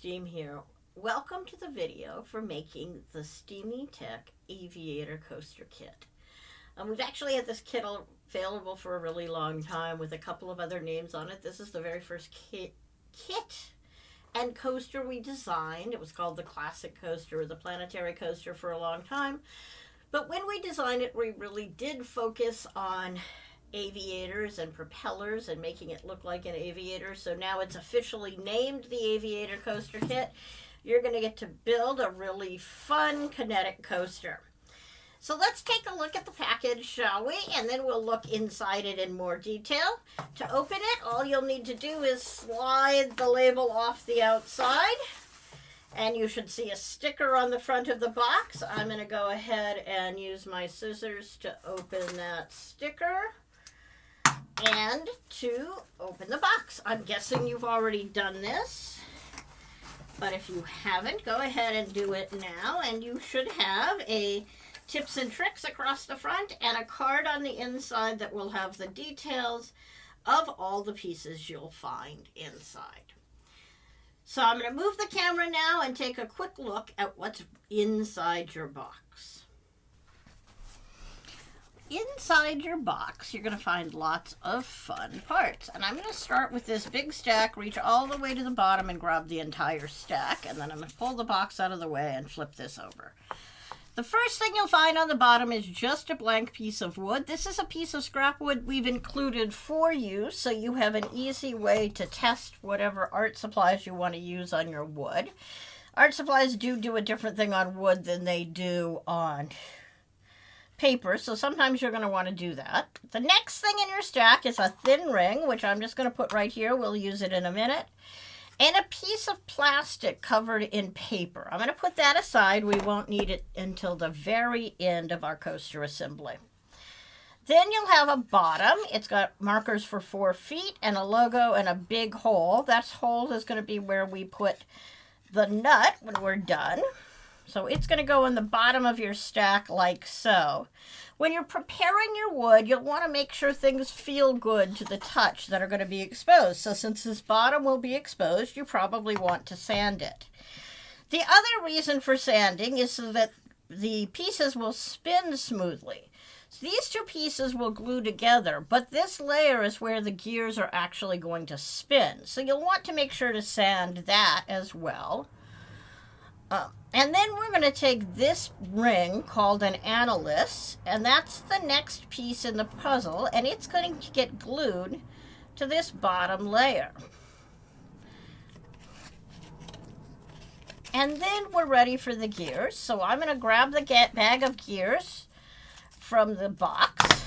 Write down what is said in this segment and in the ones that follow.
Steam here. Welcome to the video for making the Steamy Tech Aviator Coaster Kit. We've actually had this kit available for a really long time with a couple of other names on it. This is the very first kit and coaster we designed. It was called the Classic Coaster or the Planetary Coaster for a long time. But when we designed it, we really did focus on aviators and propellers and making it look like an aviator. So now it's officially named the Aviator Coaster Kit. You're going to get to build a really fun kinetic coaster. So let's take a look at the package, shall we? And then we'll look inside it in more detail. To open it, all you'll need to do is slide the label off the outside. And you should see a sticker on the front of the box. I'm going to go ahead and use my scissors to open that sticker. And to open the box. I'm guessing you've already done this, but if you haven't, go ahead and do it now, and you should have a tips and tricks across the front and a card on the inside that will have the details of all the pieces you'll find inside. So I'm going to move the camera now and take a quick look at what's inside your box. Inside your box, you're going to find lots of fun parts. And I'm going to start with this big stack, reach all the way to the bottom and grab the entire stack. And then I'm going to pull the box out of the way and flip this over. The first thing you'll find on the bottom is just a blank piece of wood. This is a piece of scrap wood we've included for you, so you have an easy way to test whatever art supplies you want to use on your wood. Art supplies do a different thing on wood than they do on paper, so sometimes you're going to want to do that. The next thing in your stack is a thin ring, which I'm just going to put right here. We'll use it in a minute. And a piece of plastic covered in paper. I'm going to put that aside. We won't need it until the very end of our coaster assembly. Then you'll have a bottom. It's got markers for 4 feet and a logo and a big hole. That hole is going to be where we put the nut when we're done. So it's going to go in the bottom of your stack like so. When you're preparing your wood, you'll want to make sure things feel good to the touch that are going to be exposed. So since this bottom will be exposed, you probably want to sand it. The other reason for sanding is so that the pieces will spin smoothly. So these two pieces will glue together, but this layer is where the gears are actually going to spin. So you'll want to make sure to sand that as well. And then we're going to take this ring called an annulus, and that's the next piece in the puzzle, and it's going to get glued to this bottom layer. And then we're ready for the gears. So I'm going to grab the bag of gears from the box,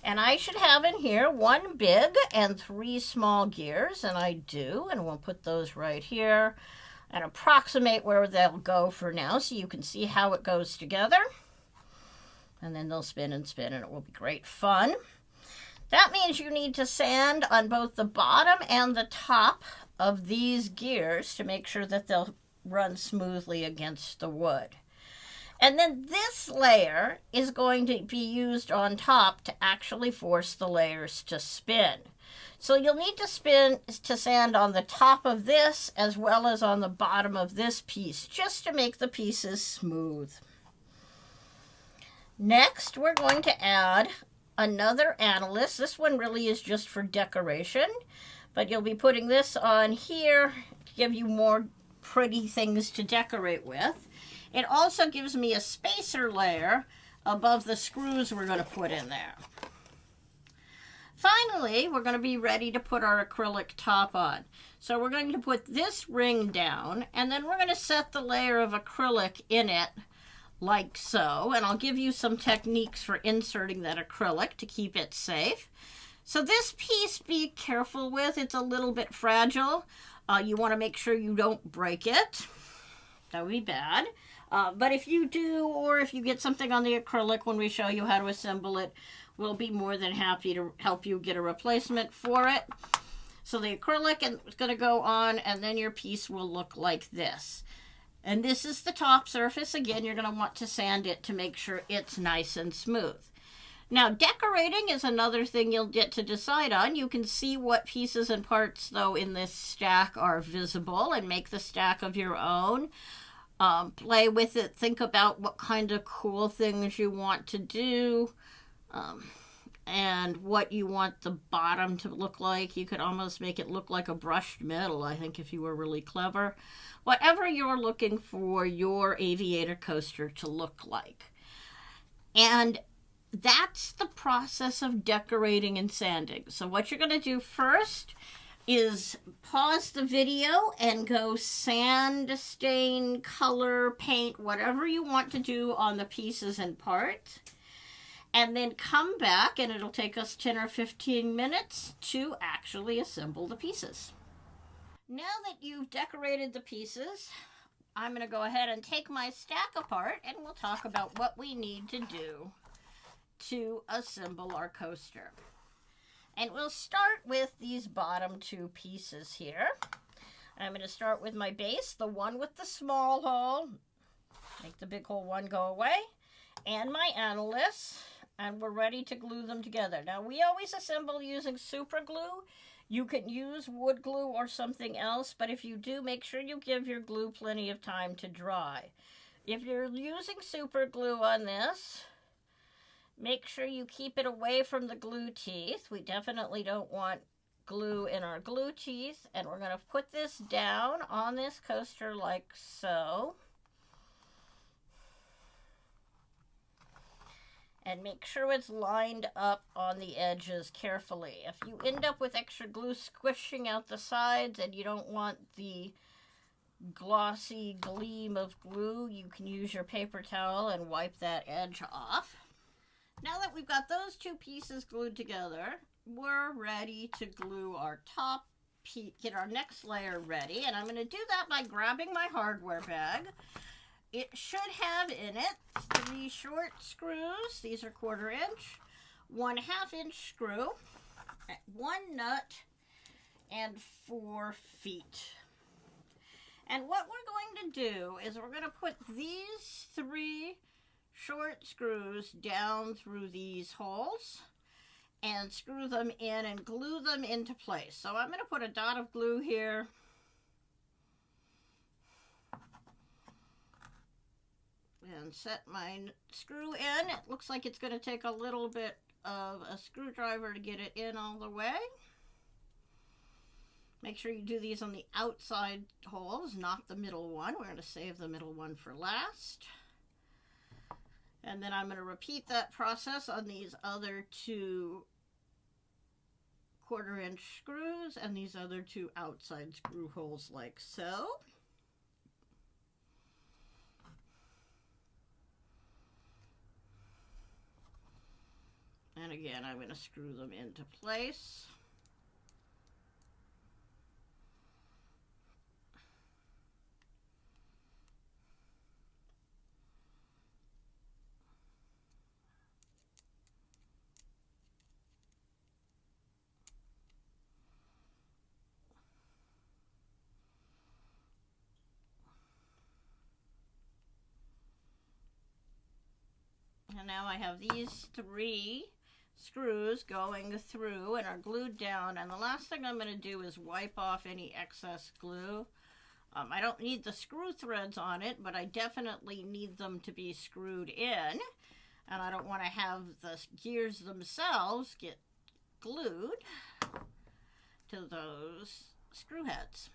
and I should have in here 1 big and 3 small gears, and I do, and we'll put those right here and approximate where they'll go for now so you can see how it goes together. And then they'll spin and spin and it will be great fun. That means you need to sand on both the bottom and the top of these gears to make sure that they'll run smoothly against the wood. And then this layer is going to be used on top to actually force the layers to spin. So you'll need to sand on the top of this as well as on the bottom of this piece, just to make the pieces smooth. Next, we're going to add another annulus. This one really is just for decoration, but you'll be putting this on here to give you more pretty things to decorate with. It also gives me a spacer layer above the screws we're going to put in there. Finally, we're going to be ready to put our acrylic top on. So we're going to put this ring down, and then we're going to set the layer of acrylic in it like so. And I'll give you some techniques for inserting that acrylic to keep it safe. So this piece, be careful with. It's a little bit fragile. You want to make sure you don't break it. That would be bad. But if you do, or if you get something on the acrylic when we show you how to assemble it, we'll be more than happy to help you get a replacement for it. So the acrylic is going to go on, and then your piece will look like this. And this is the top surface. Again, you're going to want to sand it to make sure it's nice and smooth. Now, decorating is another thing you'll get to decide on. You can see what pieces and parts, though, in this stack are visible and make the stack of your own. Play with it. Think about what kind of cool things you want to do. And what you want the bottom to look like. You could almost make it look like a brushed metal, I think, if you were really clever. Whatever you're looking for your Aviator coaster to look like. And that's the process of decorating and sanding. So what you're going to do first is pause the video and go sand, stain, color, paint, whatever you want to do on the pieces and parts. And then come back, and it'll take us 10 or 15 minutes to actually assemble the pieces. Now that you've decorated the pieces, I'm going to go ahead and take my stack apart, and we'll talk about what we need to do to assemble our coaster. And we'll start with these bottom two pieces here. I'm going to start with my base, the one with the small hole. Make the big hole one go away. And my analysts. And we're ready to glue them together. Now, we always assemble using super glue. You can use wood glue or something else, but if you do, make sure you give your glue plenty of time to dry. If you're using super glue on this, make sure you keep it away from the glue teeth. We definitely don't want glue in our glue teeth. And we're going to put this down on this coaster like so. And make sure it's lined up on the edges carefully. If you end up with extra glue squishing out the sides and you don't want the glossy gleam of glue, you can use your paper towel and wipe that edge off. Now that we've got those two pieces glued together, we're ready to glue our top piece, get our next layer ready. And I'm going to do that by grabbing my hardware bag. It should have in it 3 short screws. These are 1/4 inch, 1 1/2 inch screw, 1 nut, and 4 feet. And what we're going to do is we're going to put these 3 short screws down through these holes and screw them in and glue them into place. So I'm going to put a dot of glue here. And set my screw in. It looks like it's going to take a little bit of a screwdriver to get it in all the way. Make sure you do these on the outside holes, not the middle one. We're going to save the middle one for last. And then I'm going to repeat that process on these other 2 1/4 inch screws and these other 2 outside screw holes like so. And again, I'm going to screw them into place. And now I have these 3 screws going through and are glued down, and the last thing I'm going to do is wipe off any excess glue. I don't need the screw threads on it, but I definitely need them to be screwed in, and I don't want to have the gears themselves get glued to those screw heads.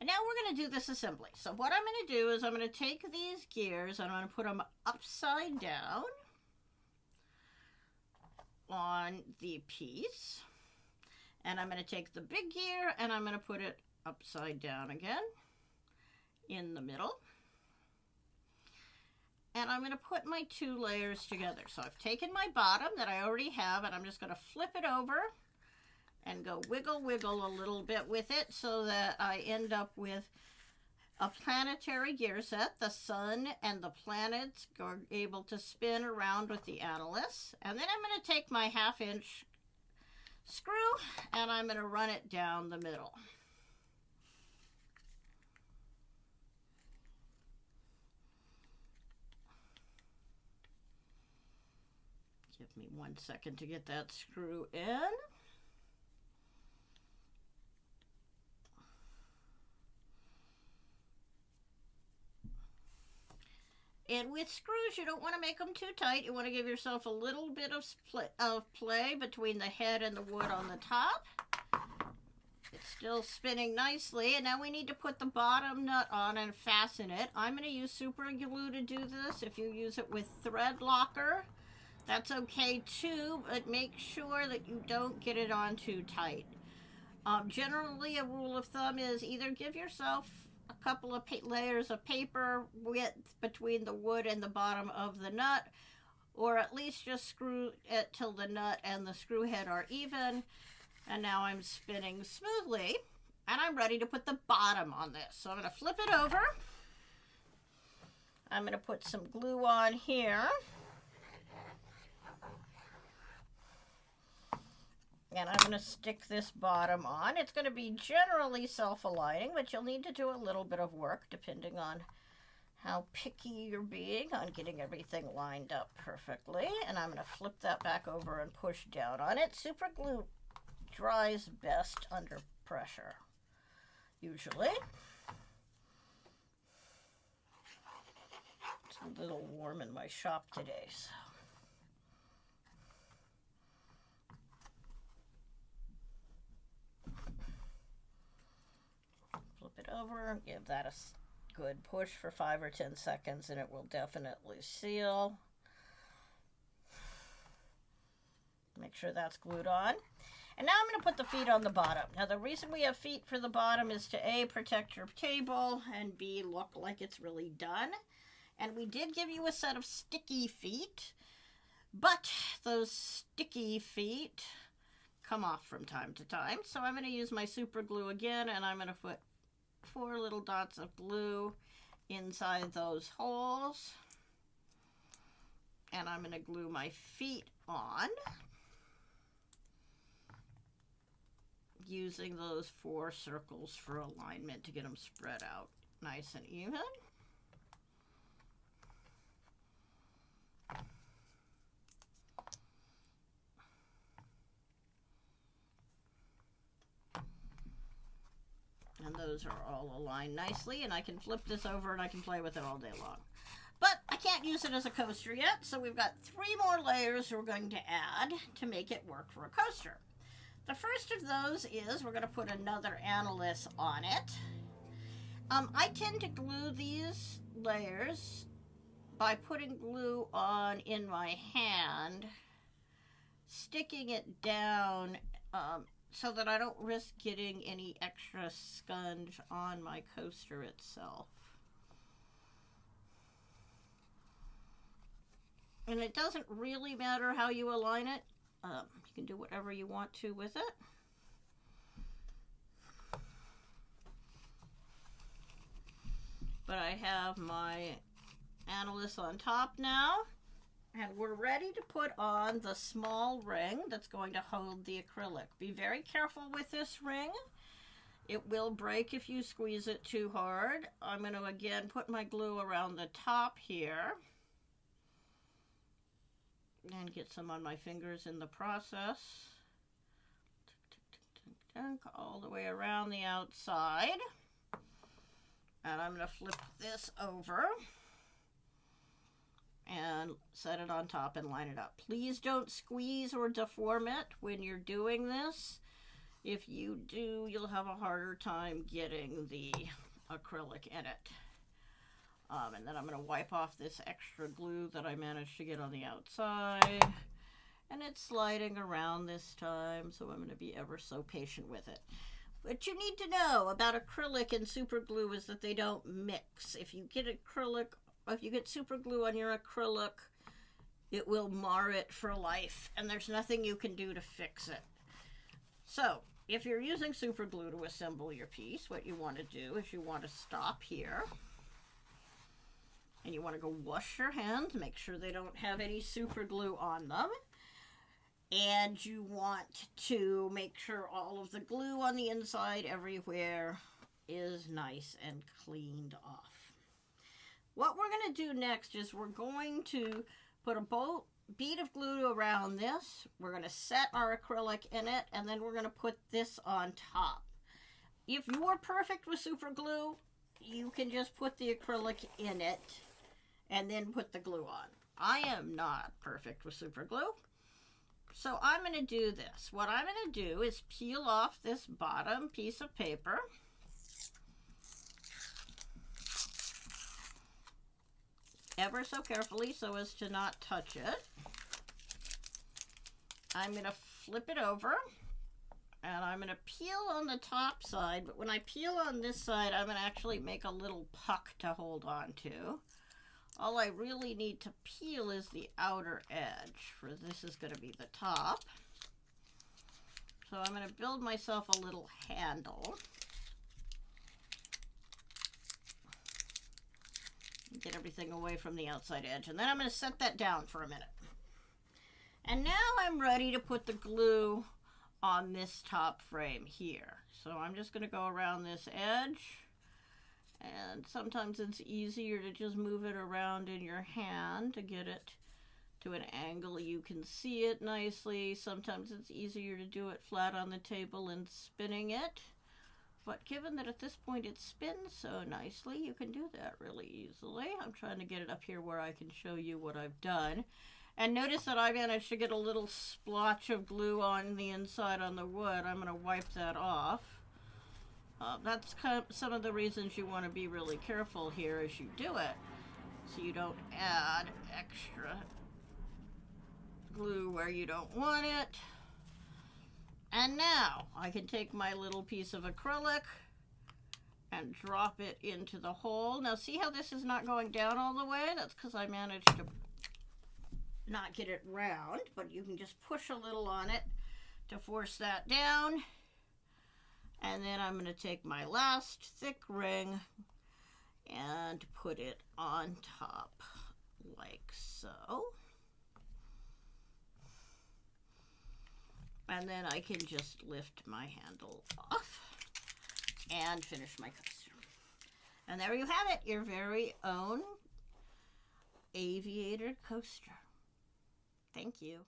And now we're going to do this assembly. So what I'm going to do is I'm going to take these gears and I'm going to put them upside down on the piece, and I'm going to take the big gear and I'm going to put it upside down again in the middle, and I'm going to put my 2 layers together. So I've taken my bottom that I already have and I'm just going to flip it over and go wiggle a little bit with it so that I end up with a planetary gear set. The sun and the planets are able to spin around with the analysts. And then I'm going to take my 1/2 inch screw and I'm going to run it down the middle. Give me 1 second to get that screw in. And with screws, you don't want to make them too tight. You want to give yourself a little bit of play between the head and the wood on the top. It's still spinning nicely, and now we need to put the bottom nut on and fasten it. I'm going to use super glue to do this. If you use it with thread locker, that's okay too, but make sure that you don't get it on too tight. Generally, a rule of thumb is either give yourself a couple of layers of paper width between the wood and the bottom of the nut, or at least just screw it till the nut and the screw head are even. And now I'm spinning smoothly, and I'm ready to put the bottom on this. So I'm going to flip it over. I'm going to put some glue on here. And I'm going to stick this bottom on. It's going to be generally self-aligning, but you'll need to do a little bit of work depending on how picky you're being on getting everything lined up perfectly. And I'm going to flip that back over and push down on it. Super glue dries best under pressure, usually. It's a little warm in my shop today, so. Flip it over, give that a good push for 5 or 10 seconds, and it will definitely seal. Make sure that's glued on. And now I'm going to put the feet on the bottom. Now the reason we have feet for the bottom is to A, protect your table, and B, look like it's really done. And we did give you a set of sticky feet, but those sticky feet come off from time to time. So I'm going to use my super glue again, and I'm going to put 4 little dots of glue inside those holes. And I'm going to glue my feet on, using those 4 circles for alignment to get them spread out nice and even. And those are all aligned nicely, and I can flip this over and I can play with it all day long. But I can't use it as a coaster yet, so we've got 3 more layers we're going to add to make it work for a coaster. The first of those is we're going to put another analyst on it. I tend to glue these layers by putting glue on in my hand, sticking it down so that I don't risk getting any extra sponge on my coaster itself. And it doesn't really matter how you align it. You can do whatever you want to with it. But I have my analyst on top now, and we're ready to put on the small ring that's going to hold the acrylic. Be very careful with this ring. It will break if you squeeze it too hard. I'm going to again put my glue around the top here and get some on my fingers in the process. All the way around the outside. And I'm going to flip this over and set it on top and line it up. Please don't squeeze or deform it when you're doing this. If you do, you'll have a harder time getting the acrylic in it. And then I'm going to wipe off this extra glue that I managed to get on the outside. And it's sliding around this time, so I'm going to be ever so patient with it. What you need to know about acrylic and super glue is that they don't mix. If you get super glue on your acrylic, it will mar it for life, and there's nothing you can do to fix it. So, if you're using super glue to assemble your piece, what you want to do is you want to stop here. And you want to go wash your hands, make sure they don't have any super glue on them. And you want to make sure all of the glue on the inside everywhere is nice and cleaned off. What we're going to do next is we're going to put a bolt bead of glue around this. We're going to set our acrylic in it, and then we're going to put this on top. If you're perfect with super glue, you can just put the acrylic in it and then put the glue on. I am not perfect with super glue, so I'm going to do this. What I'm going to do is peel off this bottom piece of paper. Ever so carefully so as to not touch it. I'm going to flip it over, and I'm going to peel on the top side, but when I peel on this side, I'm going to actually make a little puck to hold on to. All I really need to peel is the outer edge, for this is going to be the top. So I'm going to build myself a little handle. Get everything away from the outside edge, and then I'm going to set that down for a minute. And now I'm ready to put the glue on this top frame here. So I'm just going to go around this edge, and sometimes it's easier to just move it around in your hand to get it to an angle you can see it nicely. Sometimes it's easier to do it flat on the table and spinning it. But given that at this point it spins so nicely, you can do that really easily. I'm trying to get it up here where I can show you what I've done. And notice that I managed to get a little splotch of glue on the inside on the wood. I'm going to wipe that off. That's kind of some of the reasons you want to be really careful here as you do it, so you don't add extra glue where you don't want it. And now I can take my little piece of acrylic and drop it into the hole. Now see how this is not going down all the way? That's because I managed to not get it round, but you can just push a little on it to force that down. And then I'm going to take my last thick ring and put it on top like so. And then I can just lift my handle off and finish my coaster. And there you have it, your very own Aviator Coaster. Thank you.